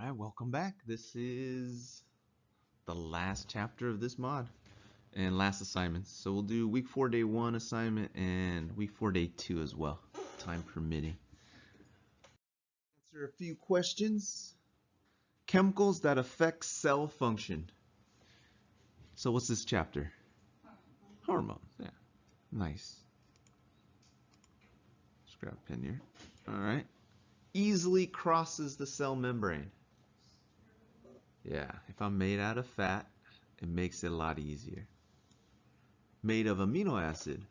Alright, welcome back. This is the last chapter of this mod and last assignments. So we'll do week 4 day 1 assignment and week 4 day 2 as well, time permitting. Answer a few questions. Chemicals that affect cell function. So what's this chapter? Hormones. Yeah, nice. Just grab a pen here. Alright. Easily crosses the cell membrane. Yeah, if I'm made out of fat, it makes it a lot easier. Made of amino acid.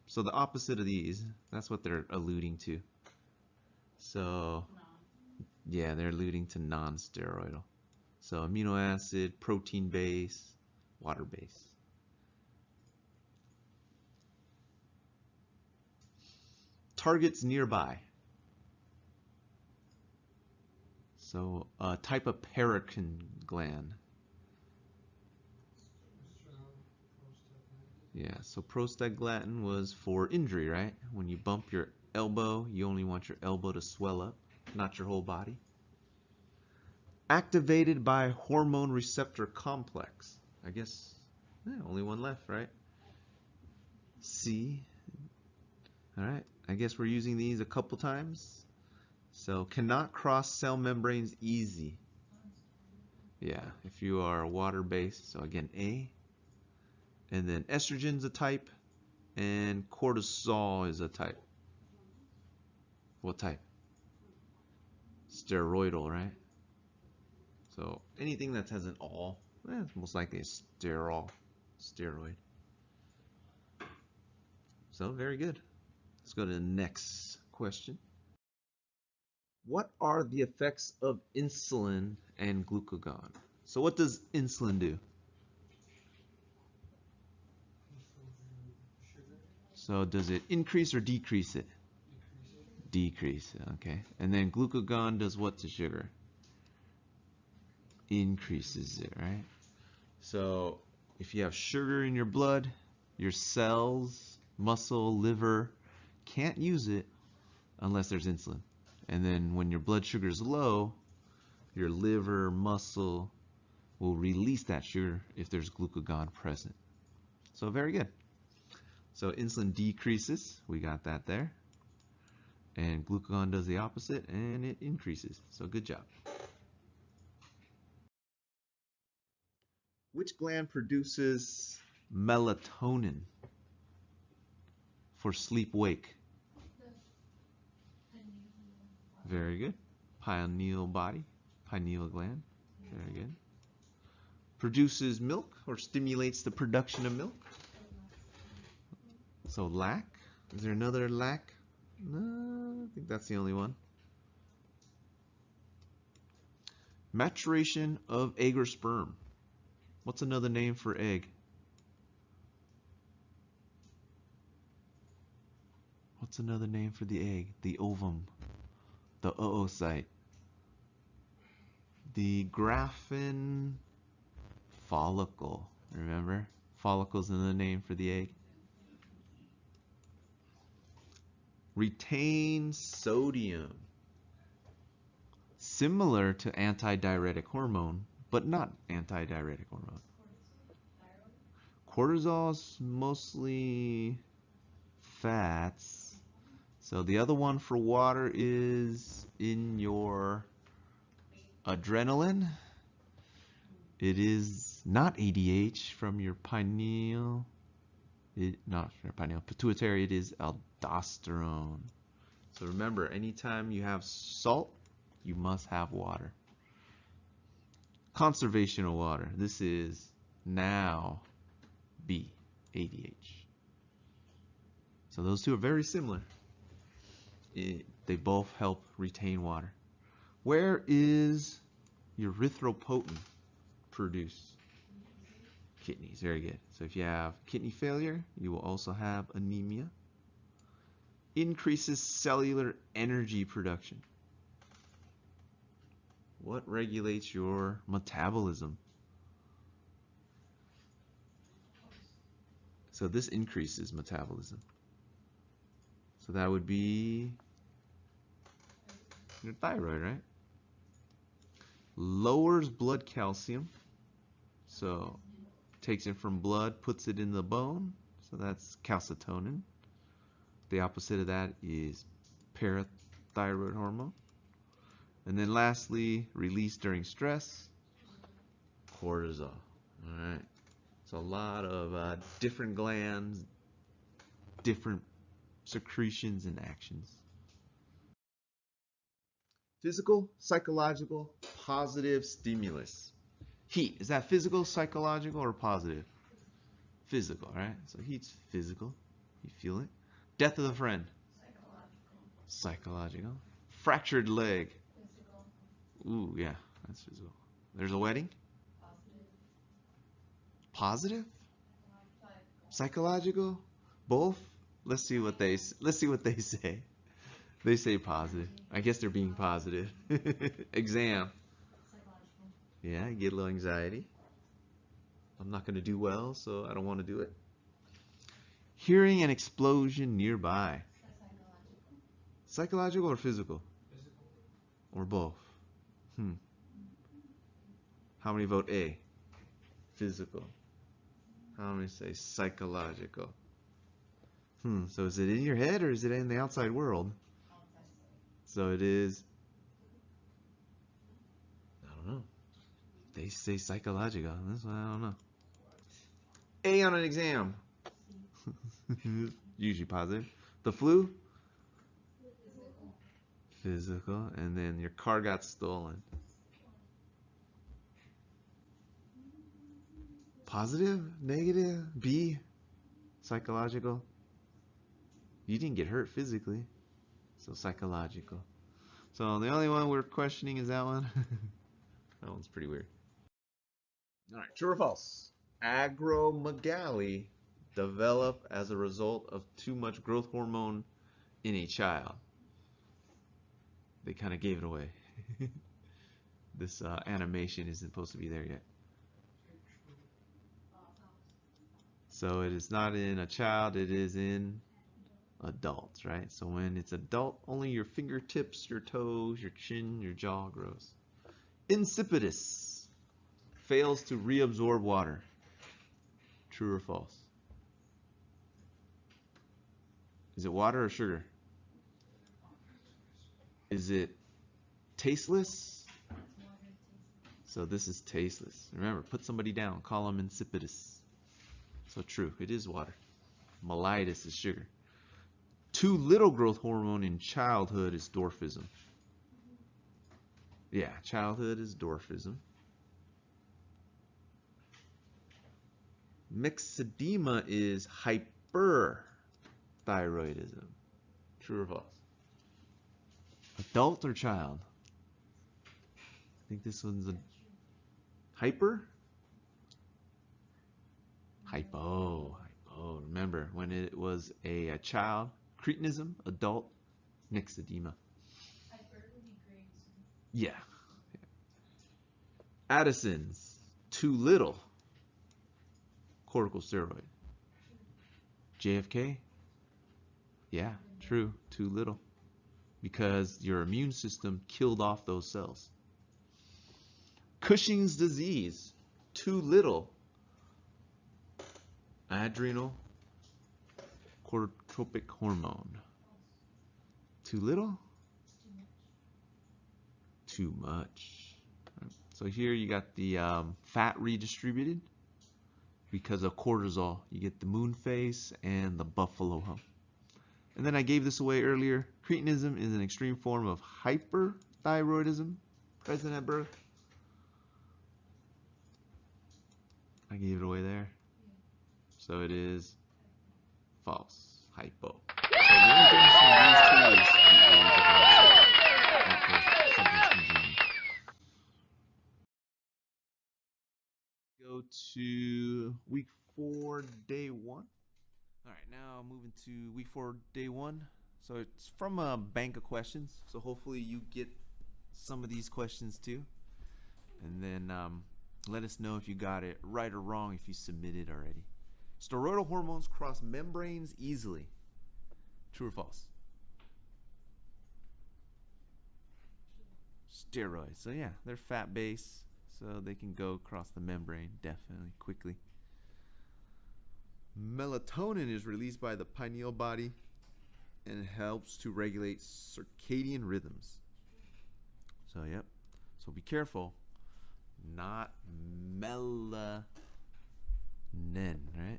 So the opposite of these, that's what they're alluding to. So, yeah, they're alluding to non-steroidal. So amino acid, protein base, water base. Targets nearby. So a type of paracrine gland. Yeah, so prostaglandin was for injury, right? When you bump your elbow, you only want your elbow to swell up, not your whole body. Activated by hormone receptor complex. I guess, only one left, right? C. All right, I guess we're using these a couple times. So cannot cross cell membranes easy. Yeah, if you are water-based, so again, A. And then estrogen's a type, and cortisol is a type. What type? Steroidal, right? So anything that has an all, it's most likely a steroid. So very good. Let's go to the next question. What are the effects of insulin and glucagon? So what does insulin do? So does it increase or decrease it? Decrease, okay. And then glucagon does what to sugar? Increases it, right? So if you have sugar in your blood, your cells, muscle, liver can't use it unless there's insulin. And then when your blood sugar is low, your liver, muscle will release that sugar if there's glucagon present. So very good. So insulin decreases, we got that there. And glucagon does the opposite and it increases. So good job. Which gland produces melatonin for sleep-wake? Very good. Pineal gland. Very good. Produces milk or stimulates the production of milk. So lac. Is there another lac? No, I think that's the only one. Maturation of egg or sperm. What's another name for egg? What's another name for the egg? The ovum. The oocyte. The graphene follicle. Remember? Follicle's another name for the egg. Retain sodium. Similar to antidiuretic hormone, but not antidiuretic hormone. Cortisol's mostly fats. So the other one for water is in your adrenaline. It is not ADH from your pineal. Not your pineal, pituitary. It is aldosterone. So remember, anytime you have salt, you must have water. Conservation of water. This is now B, ADH. So those two are very similar. They both help retain water. Where is erythropoietin produced? Kidneys, very good. So if you have kidney failure, you will also have anemia. Increases cellular energy production. What regulates your metabolism? So this increases metabolism. So that would be your thyroid, right? Lowers blood calcium. So takes it from blood, puts it in the bone. So that's calcitonin. The opposite of that is parathyroid hormone. And then lastly, released during stress, cortisol. All right. So a lot of different glands, different secretions and actions. Physical, psychological, positive stimulus. Heat, is that physical, psychological, or positive? Physical, right? So heat's physical. You feel it. Death of a friend. Psychological. Fractured leg. Physical. Ooh, yeah, that's physical. There's a wedding. Positive? Psychological? Both? Let's see what they say. They say positive. I guess they're being positive. Exam. Psychological. Yeah, you get a little anxiety. I'm not going to do well, so I don't want to do it. Hearing an explosion nearby. Psychological or physical? Physical. Or both? How many vote A? Physical. How many say psychological? So is it in your head or is it in the outside world? So it is, I don't know. They say psychological. That's why I don't know. A on an exam. Usually positive. The flu? Physical. And then your car got stolen. Positive? Negative? B? Psychological? You didn't get hurt physically. So psychological. So the only one we're questioning is that one. That one's pretty weird. Alright, true or false? Acromegaly develop as a result of too much growth hormone in a child. They kind of gave it away. This animation isn't supposed to be there yet. So it is not in a child, it is in adults, right? So when it's adult, only your fingertips, your toes, your chin, your jaw grows. Insipidus fails to reabsorb water. True or false? Is it water or sugar? Is it tasteless? So this is tasteless. Remember, put somebody down. Call them insipidus. So true, it is water. Mellitus is sugar. Too little growth hormone in childhood is dwarfism. Yeah, childhood is dwarfism. Myxedema is hyperthyroidism. True or false? Adult or child? I think this one's a hyper? Hypo. Remember, when it was a child, cretinism, adult, myxedema. Yeah. Addison's, too little corticosteroid. JFK? Yeah, true, too little. Because your immune system killed off those cells. Cushing's disease, too little adrenal corticotropic hormone. Too little? Too much. So here you got the fat redistributed because of cortisol. You get the moon face and the buffalo hump. And then I gave this away earlier. Cretinism is an extreme form of hyperthyroidism present at birth. I gave it away there. So it is false. Hypo. So the only difference between these two is the age of onset. Something's congenial. Go to week 4, day 1. All right, now moving to week 4, day 1. So it's from a bank of questions. So hopefully you get some of these questions too. And then let us know if you got it right or wrong if you submitted already. Steroidal hormones cross membranes easily. True or false? Steroids. So yeah, they're fat based, so they can go across the membrane definitely quickly. Melatonin is released by the pineal body and helps to regulate circadian rhythms. So yep. So be careful. Not melanin, right?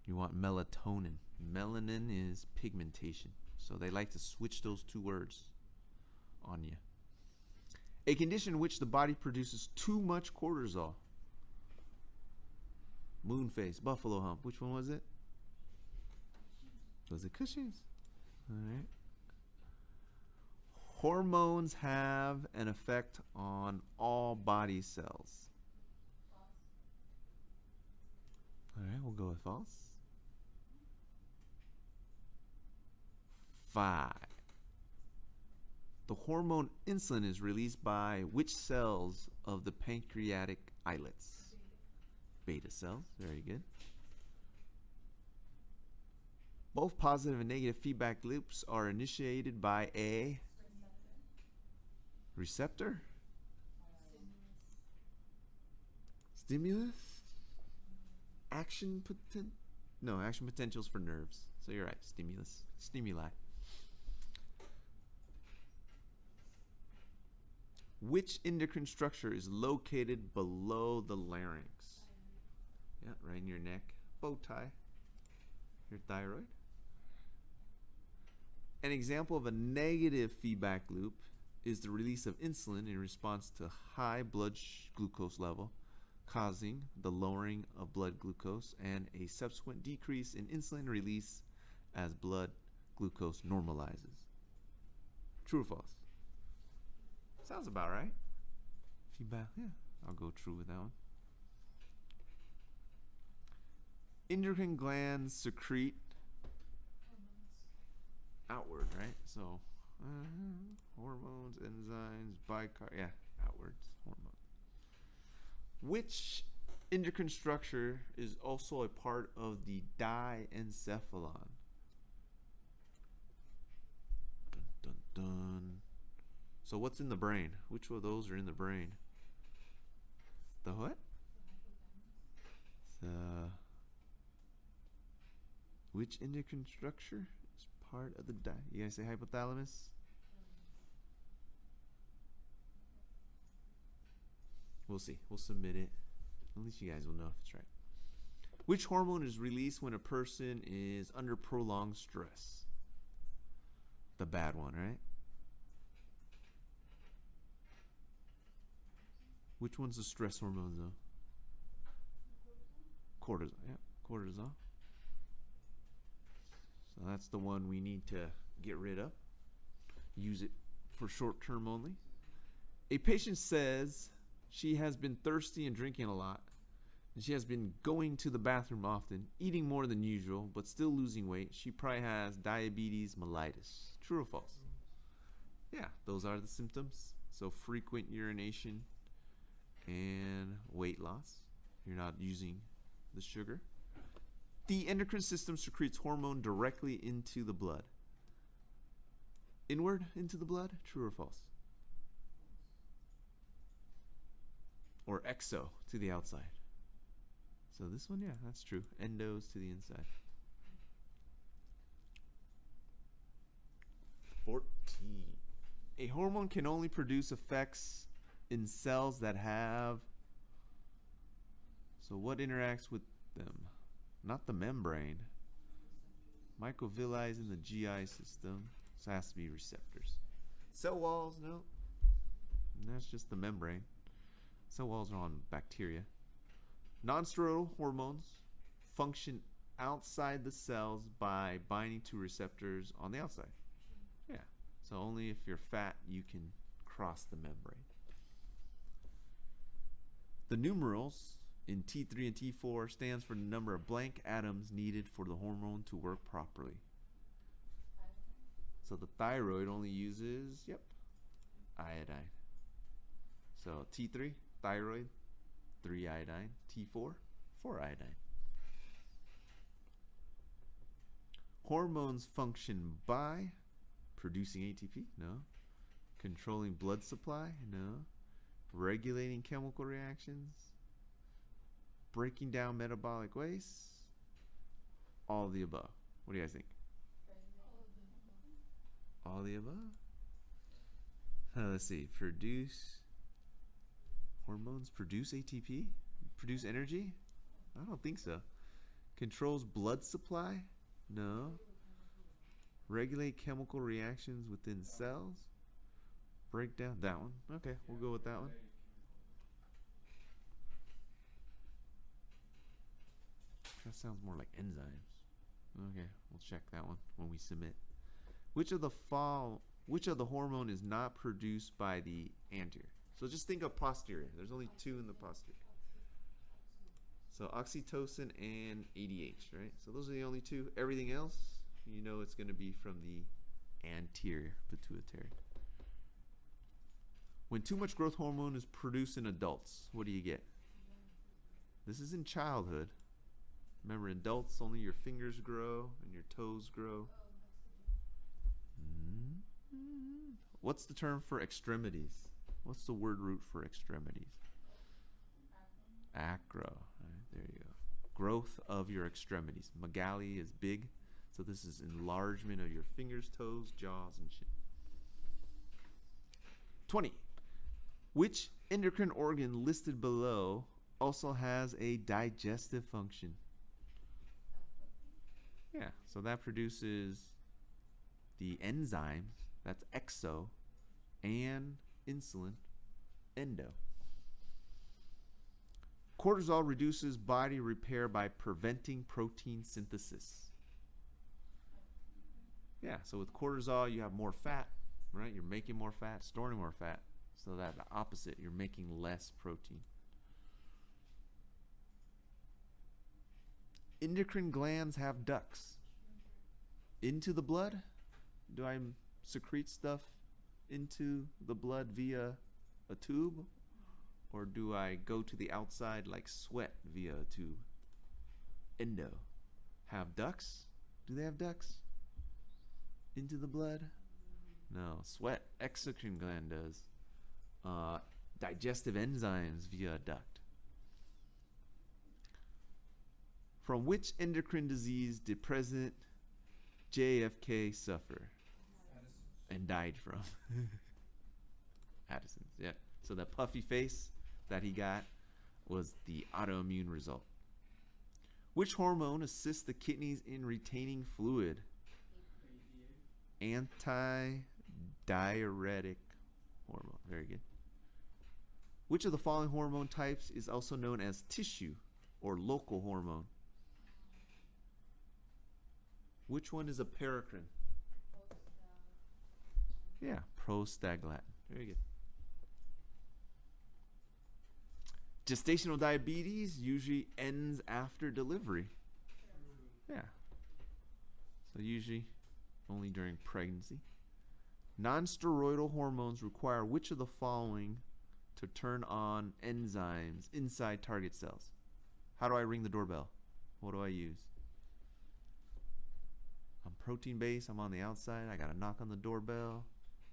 You want melatonin. Melanin is pigmentation. So they like to switch those two words on you. A condition in which the body produces too much cortisol. Moon face, buffalo hump. Which one was it? Was it Cushing's? All right. Hormones have an effect on all body cells. All right, we'll go with false. 5. The hormone insulin is released by which cells of the pancreatic islets? Beta cells. Very good. Both positive and negative feedback loops are initiated by a receptor? Stimulus? Action potentials for nerves. So you're right, stimulus. Stimuli. Which endocrine structure is located below the larynx? Yeah, right in your neck. Bow tie. Your thyroid. An example of a negative feedback loop is the release of insulin in response to high blood glucose level, causing the lowering of blood glucose and a subsequent decrease in insulin release as blood glucose normalizes. True or false? Sounds about right. Feedback, yeah, I'll go true with that one. Endocrine glands secrete outward, right? So hormones, enzymes, yeah, outwards, hormones. Which endocrine structure is also a part of the diencephalon? Dun, dun, dun. So what's in the brain? Which of those are in the brain? The what? Which endocrine structure is part of the you guys say hypothalamus? We'll see. We'll submit it. At least you guys will know if it's right. Which hormone is released when a person is under prolonged stress? The bad one, right? Which one's the stress hormone, though? Cortisol. Yeah, cortisol. So that's the one we need to get rid of. Use it for short term only. A patient says she has been thirsty and drinking a lot, and she has been going to the bathroom often, eating more than usual, but still losing weight. She probably has diabetes mellitus. True or false? Yeah, those are the symptoms. So frequent urination and weight loss. You're not using the sugar. The endocrine system secretes hormone directly into the blood. Inward into the blood? True or false? Or exo to the outside. So this one, yeah, that's true. Endos to the inside. 14. A hormone can only produce effects in cells that have. So what interacts with them? Not the membrane. Microvilli is in the GI system. So it has to be receptors. Cell walls, no. And that's just the membrane. Cell walls are on bacteria. Non-steroidal hormones function outside the cells by binding to receptors on the outside. Yeah. So only if you're fat you can cross the membrane. The numerals in T3 and T4 stands for the number of blank atoms needed for the hormone to work properly. So the thyroid only uses, iodine. So T3, thyroid, 3 iodine. T4, 4 iodine. Hormones function by producing ATP? No. Controlling blood supply? No. Regulating chemical reactions? Breaking down metabolic waste? All of the above. What do you guys think? All of the above? Let's see. Hormones produce ATP? Produce energy? I don't think so. Controls blood supply? No. Regulate chemical reactions within cells? Break down that one. Okay, we'll go with that one. That sounds more like enzymes. Okay, we'll check that one when we submit. Which of the hormone is not produced by the anterior? So just think of posterior. There's only two in the posterior. So oxytocin and ADH, right? So those are the only two. Everything else, you know it's going to be from the anterior pituitary. When too much growth hormone is produced in adults, what do you get? This is in childhood. Remember, in adults, only your fingers grow and your toes grow. What's the term for extremities? What's the word root for extremities? Acro. Right, there you go. Growth of your extremities. Megali is big, so this is enlargement of your fingers, toes, jaws, and shit. 20. Which endocrine organ listed below also has a digestive function? Yeah, so that produces the enzymes, that's exo, and insulin, endo. Cortisol reduces body repair by preventing protein synthesis. Yeah, so with cortisol, you have more fat, right? You're making more fat, storing more fat. So that the opposite, you're making less protein. Endocrine glands have ducts. Into the blood? Do I secrete stuff into the blood via a tube? Or do I go to the outside like sweat via a tube? Endo. Have ducts? Do they have ducts? Into the blood? No. Sweat, exocrine gland does. Digestive enzymes via a duct. From which endocrine disease did President JFK suffer? And died from? Addison's, yeah. So that puffy face that he got was the autoimmune result. Which hormone assists the kidneys in retaining fluid? Antidiuretic hormone. Very good. Which of the following hormone types is also known as tissue or local hormone? Which one is a paracrine? Yeah, prostaglandin. Very good. Gestational diabetes usually ends after delivery. Yeah. So usually only during pregnancy. Non-steroidal hormones require which of the following to turn on enzymes inside target cells? How do I ring the doorbell? What do I use? I'm protein based, I'm on the outside, I gotta knock on the doorbell.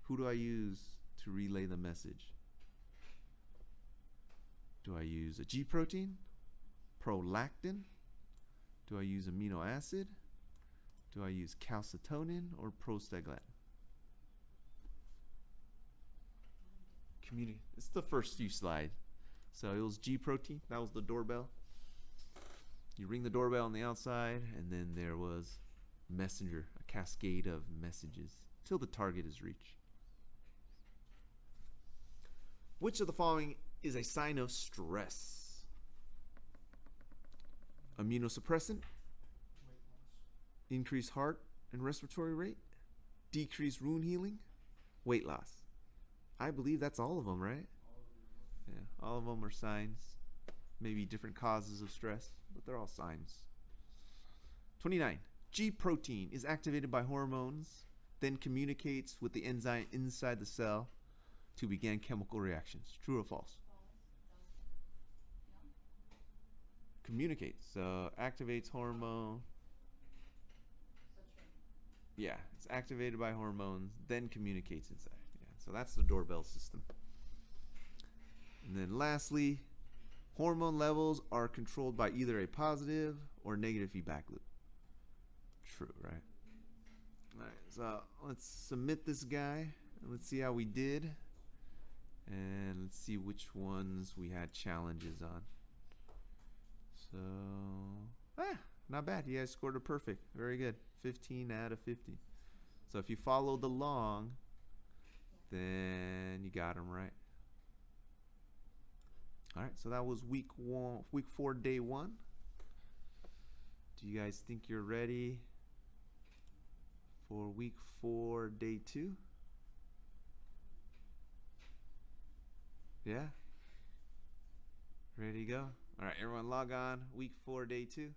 Who do I use to relay the message? Do I use a G protein? Prolactin? Do I use amino acid? Do I use calcitonin or prostaglandin? It's the first few slides. So it was G protein, that was the doorbell. You ring the doorbell on the outside, and then there was messenger, a cascade of messages till the target is reached. Which of the following is a sign of stress? Immunosuppressant, increased heart and respiratory rate, decreased wound healing, weight loss. I believe that's all of them, right? Yeah, all of them are signs. Maybe different causes of stress, but they're all signs. 29. G protein is activated by hormones, then communicates with the enzyme inside the cell to begin chemical reactions. True or false? Communicates. So activates hormone. Yeah, it's activated by hormones, then communicates inside. Yeah, So that's the doorbell system. And then lastly, hormone levels are controlled by either a positive or negative feedback loop. True, right? All right, so let's submit this guy. And let's see how we did. And let's see which ones we had challenges on. So, not bad. You guys scored a perfect. Very good. 15 out of 50. So if you followed along, then you got them right. All right, so that was week 4, day 1. Do you guys think you're ready for week 4, day 2? Yeah? Ready to go? All right, everyone log on. Week 4, day 2.